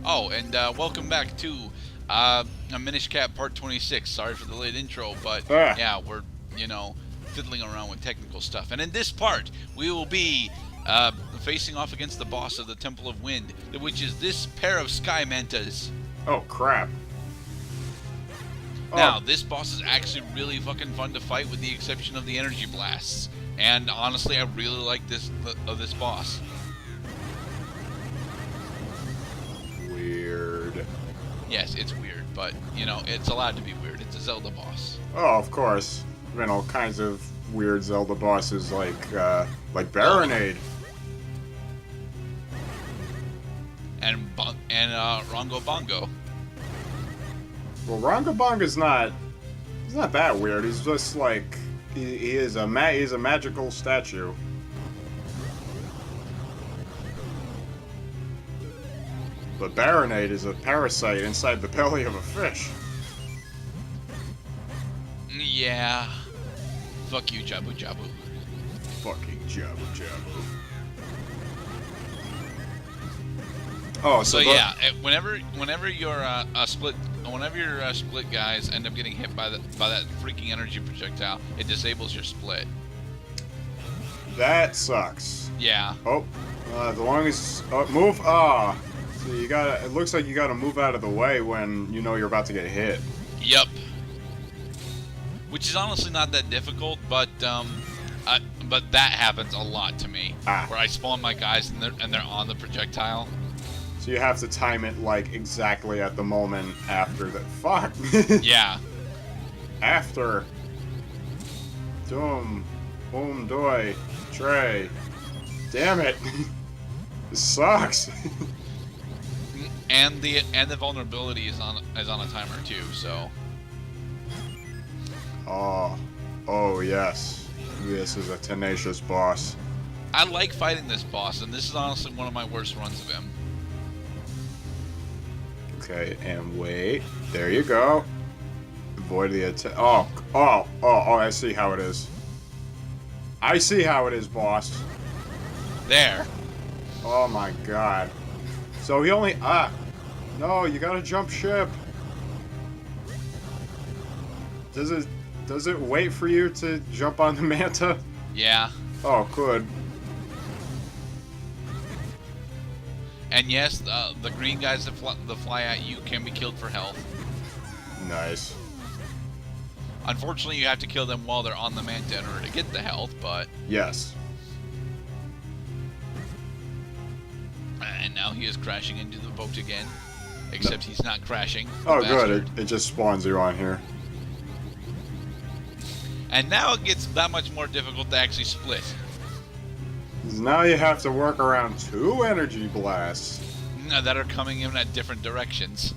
Oh, and welcome back to a Minish Cat Part 26. Sorry for the late intro, but Ah, yeah, we're, fiddling around with technical stuff. And in this part, we will be facing off against the boss of the Temple of Wind, which is this pair of Sky Mantas. oh crap. Now, Oh, this boss is actually really fucking fun to fight with the exception of the energy blasts. And honestly, I really like this boss. weird. Yes, it's weird, but, it's allowed to be weird. It's a Zelda boss. Oh, of course. Been all kinds of weird Zelda bosses like Well, Baronade. and Rongo Bongo. Well, Rangabonga's not. He's not that weird. He's just like he is he's a magical statue. But Baronade is a parasite inside the belly of a fish. Yeah. Fuck you, Jabu Jabu. Fucking Jabu Jabu. Oh, So yeah, whenever your split guys end up getting hit by that freaking energy projectile, it disables your split. that sucks. Yeah. Oh, the longest move. Ah, so you gotta. It looks like you gotta move out of the way when you know you're about to get hit. Yep. Which is honestly not that difficult, but that happens a lot to me. Ah. Where I spawn my guys and they're on the projectile. So you have to time it like exactly at the moment after the fuck. Yeah. After. Doom. Doi. Trey. Damn it. This sucks. And the vulnerability is on a timer too, so. Oh. Oh yes. This is a tenacious boss. I like fighting this boss, and this is honestly one of my worst runs of him. Okay, and wait. There you go. Avoid the attack. Oh, I see how it is. I see how it is, boss. There. Oh my god. So he only. No, you gotta jump ship. Does it wait for you to jump on the manta? Yeah. Oh, good. And yes, the green guys that fly at you can be killed for health. Nice. Unfortunately, you have to kill them while they're on the manta in order to get the health, but... Yes. And now he is crashing into the boat again. Except he's not crashing. Oh, Bastard. good. It just spawns you on here. And now it gets that much more difficult to actually split. 'Cause now you have to work around 2 energy blasts. That are coming in at different directions.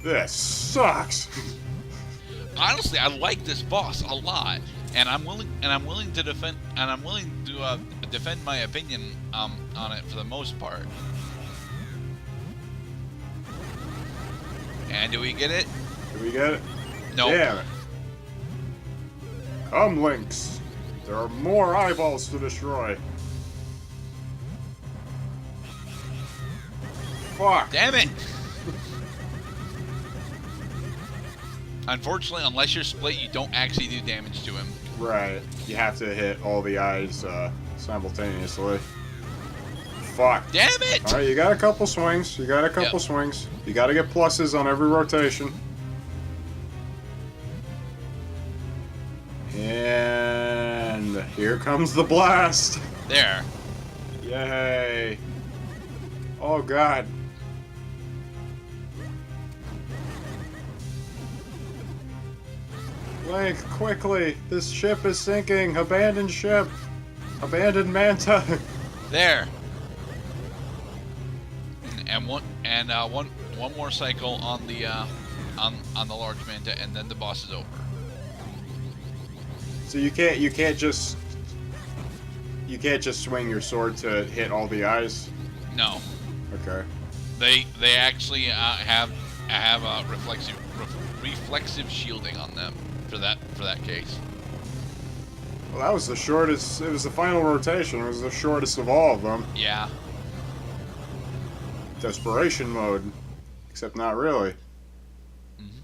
This sucks. Honestly, I like this boss a lot, and I'm willing to defend defend my opinion on it for the most part. And do we get it? Do we get it? No. Damn it. Come, Lynx. There are more eyeballs to destroy. Fuck. Damn it! Unfortunately, unless you're split, you don't actually do damage to him. Right. You have to hit all the eyes simultaneously. Fuck. Damn it! Alright, you got a couple swings. You got a couple swings. You gotta get pluses on every rotation. And here comes the blast. There. Yay. Oh god. Link, quickly! This ship is sinking! Abandoned ship! Abandoned manta! There. And one more cycle on the large manta, and then the boss is over. So you can't just swing your sword to hit all the eyes? No. Okay. They actually have reflexive shielding on them for that case. Well, that was the shortest. It was the final rotation. It was the shortest of all of them. Yeah. desperation mode. Except not really. Mm-hmm.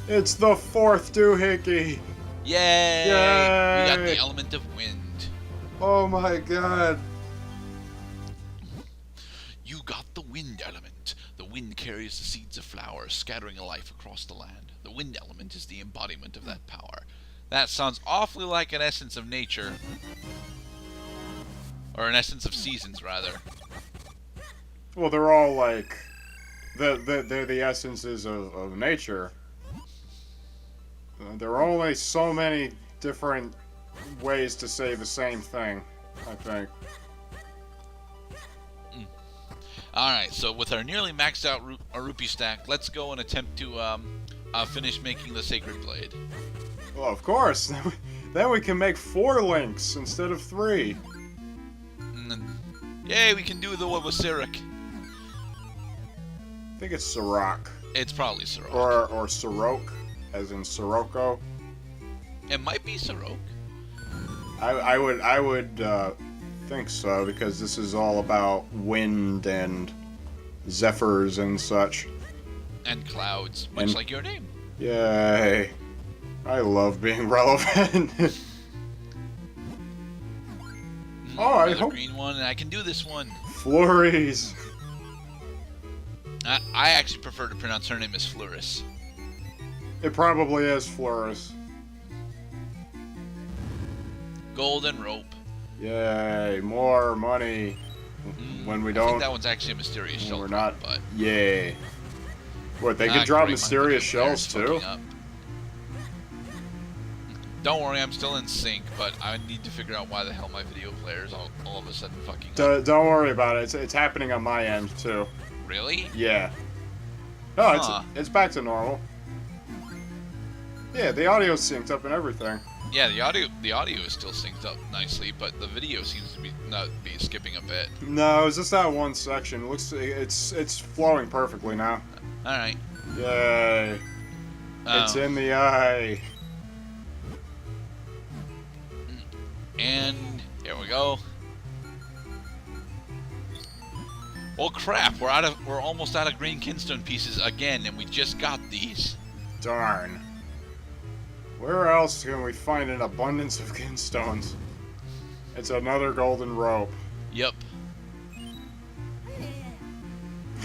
It's the 4th doohickey! Yay! Yay! We got the element of wind. Oh my god. You got the wind element. The wind carries the seeds of flowers, scattering life across the land. The wind element is the embodiment of that power. That sounds awfully like an essence of nature. Or an essence of seasons, rather. Well, they're all like... They're the essences of nature. There are only so many different ways to say the same thing, I think. Alright, so with our nearly maxed out rupee stack, let's go and attempt to finish making the Sacred Blade. Well, of course. Then we can make 4 links instead of 3. Yay, we can do the one with Sirik. I think it's Sirach. It's probably Sirok. Or Sirok, as in Sirocco. It might be Sirok. I would think so, because this is all about wind and zephyrs and such. And clouds, much like your name. Yay. I love being relevant. Oh, I hope... green one, and I can do this one. Flurries. I actually prefer to pronounce her name as Floris. It probably is Floris. Golden rope. Yay, more money. When we don't... I think that one's actually a mysterious shell. We're not... But Yay. What, they can drop mysterious shells too? Don't worry, I'm still in sync, but I need to figure out why the hell my video player's all of a sudden fucking up. Don't worry about it. It's happening on my end too. Really? Yeah. No, it's back to normal. Yeah, the audio's synced up and everything. Yeah, the audio is still synced up nicely, but the video seems to be not skipping a bit. No, it's just that one section. It's flowing perfectly now. All right. Yay! It's in the eye. And here we go. Well, crap! We're almost out of green kinstone pieces again, and we just got these. Darn. Where else can we find an abundance of kinstones? It's another golden rope. Yep.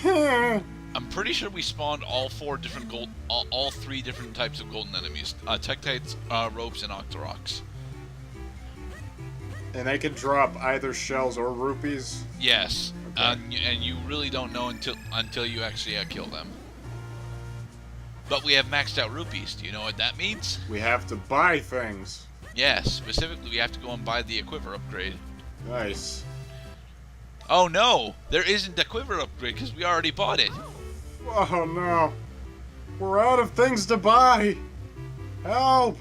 I'm pretty sure we spawned all 4 different all 3 different types of golden enemies: Tektites, ropes, and Octoroks. And they can drop either shells or rupees? Yes. Okay. And you really don't know until you actually kill them. But we have maxed out rupees. Do you know what that means? We have to buy things. Yes. Specifically, we have to go and buy the Quiver upgrade. Nice. Oh no! There isn't a Quiver upgrade because we already bought it. Oh no. We're out of things to buy. Help!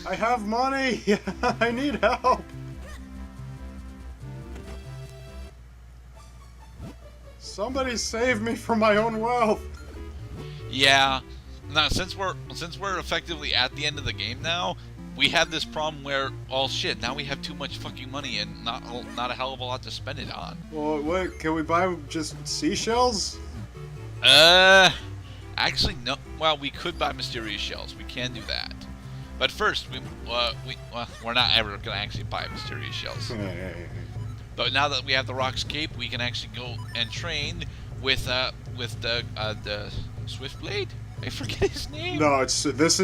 I have money. I need help. Somebody save me from my own wealth. Yeah. Now, since we're effectively at the end of the game now, we have this problem where, oh shit, now we have too much fucking money and not a hell of a lot to spend it on. Well, what? Can we buy just seashells? Actually, no. Well, we could buy mysterious shells. We can do that. But first, we're not ever gonna actually buy mysterious shells. But now that we have the Rock's Cape, we can actually go and train with the Swift Blade. I forget his name. No, this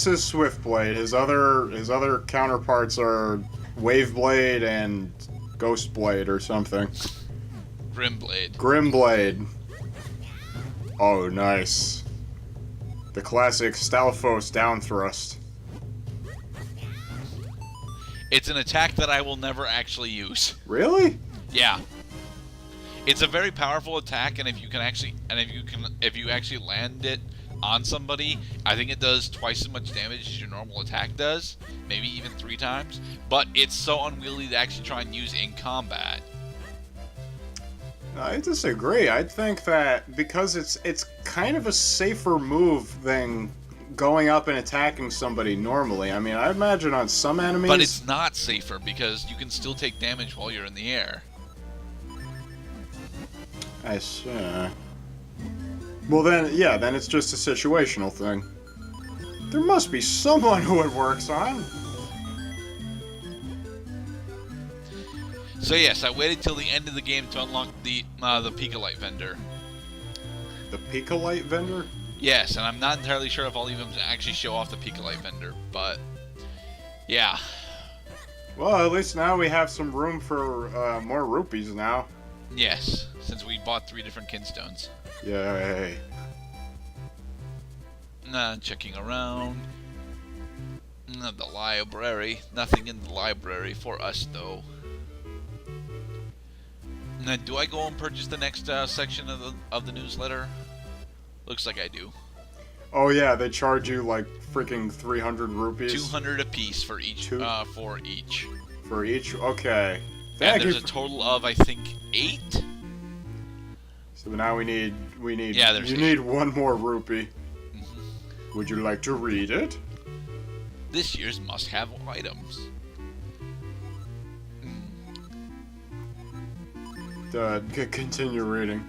is Swift Blade. His other counterparts are Wave Blade and Ghost Blade or something. Grim Blade. Grim Blade. Oh, nice. The classic Stalfos down thrust. It's an attack that I will never actually use. Really? Yeah. It's a very powerful attack, and if you actually land it on somebody, I think it does twice as much damage as your normal attack does, maybe even 3 times. But it's so unwieldy to actually try and use in combat. I disagree. I think that because it's kind of a safer move than going up and attacking somebody normally. I mean, I imagine on some enemies... But it's not safer because you can still take damage while you're in the air. I see. Well then, yeah, then it's just a situational thing. There must be someone who it works on. So yes, I waited till the end of the game to unlock the Picoli vendor. The Picoli vendor? Yes, and I'm not entirely sure if I'll even actually show off the Picoli vendor, but yeah. Well, at least now we have some room for more rupees now. Yes, since we bought 3 different kinstones. Yay. Checking around. The library. Nothing in the library for us, though. Now, do I go and purchase the next section of the newsletter? Looks like I do. Oh yeah, they charge you like freaking 300 rupees. 200 apiece for each. For each. Okay. And there's a total of, I think, 8. So now we need. Yeah, there's. You 8. need 1 more rupee. Mm-hmm. Would you like to read it? This year's must-have items. Continue reading.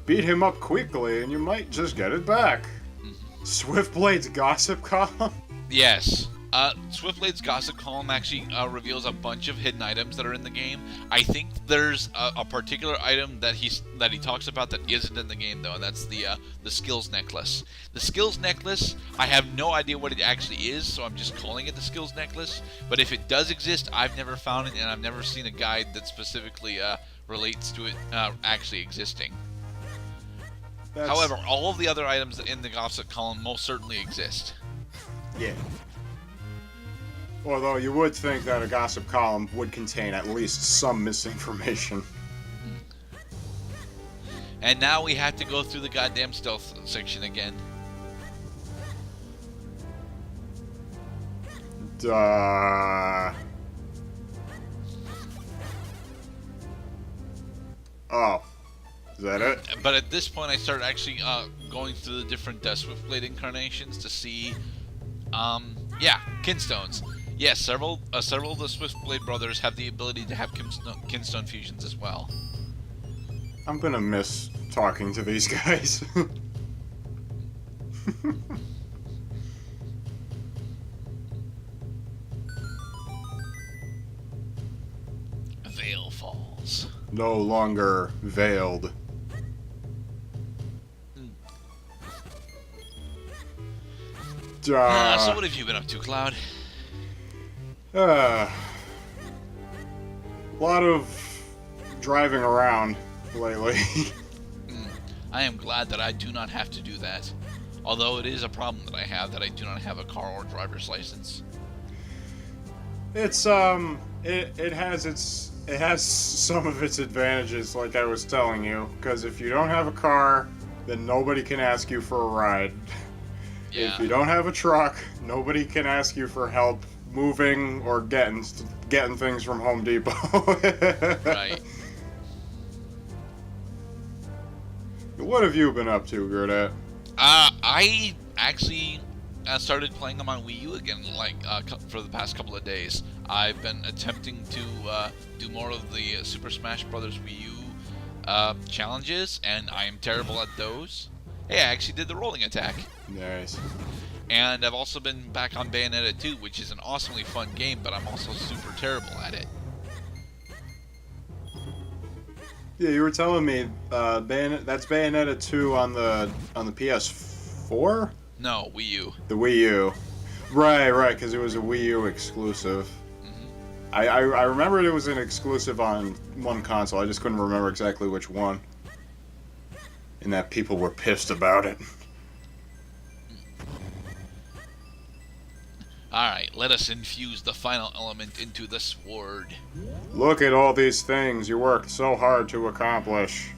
Beat him up quickly, and you might just get it back. Mm-hmm. Swiftblade's gossip column. Yes. Swiftblade's Gossip Column actually reveals a bunch of hidden items that are in the game. I think there's a particular item that he talks about that isn't in the game though, and that's the Skills Necklace. The Skills Necklace, I have no idea what it actually is, so I'm just calling it the Skills Necklace. But if it does exist, I've never found it, and I've never seen a guide that specifically relates to it actually existing. However, all of the other items in the Gossip Column most certainly exist. Yeah. Although you would think that a gossip column would contain at least some misinformation. And now we have to go through the goddamn stealth section again. Duh. Oh. Is that it? But at this point, I started actually going through the different Swiftblade incarnations to see, yeah, kinstones. Yes, several of the Swiftblade brothers have the ability to have kinstone fusions as well. I'm gonna miss talking to these guys. Veil Falls. No longer veiled. So what have you been up to, Cloud? A lot of driving around lately. I am glad that I do not have to do that. Although it is a problem that I have that I do not have a car or driver's license. It's it has some of its advantages, like I was telling you, because if you don't have a car, then nobody can ask you for a ride. Yeah. If you don't have a truck, nobody can ask you for help moving or getting things from Home Depot. Right. What have you been up to, Gerdat? I actually started playing them on Wii U again, like for the past couple of days. I've been attempting to do more of the Super Smash Bros. Wii U challenges, and I am terrible at those. Hey, I actually did the rolling attack. Nice. And I've also been back on Bayonetta 2, which is an awesomely fun game, but I'm also super terrible at it. Yeah, you were telling me that's Bayonetta 2 on the PS4? No, Wii U. The Wii U. Right, because it was a Wii U exclusive. Mm-hmm. I remembered it was an exclusive on one console. I just couldn't remember exactly which one. And that people were pissed about it. Alright, let us infuse the final element into the sword. Look at all these things you worked so hard to accomplish.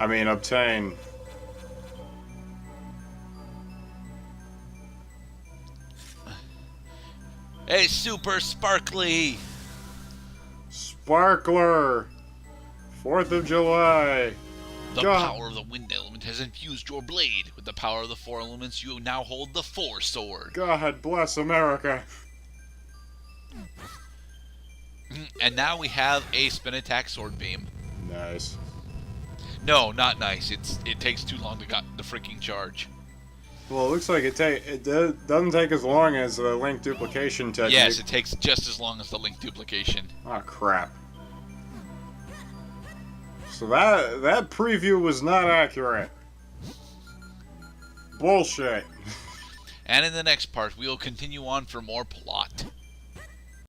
I mean, obtain. Hey, Super Sparkly! Sparkler! 4th of July! The power of the wind element has infused your blade. With the power of the four elements, you now hold the Force Sword. God bless America. And now we have a spin attack sword beam. Nice. No, not nice. It takes too long to got the freaking charge. Well, it looks like doesn't take as long as the link duplication technique. Yes, it takes just as long as the link duplication. Oh crap. So that preview was not accurate. Bullshit. And in the next part, we will continue on for more plot.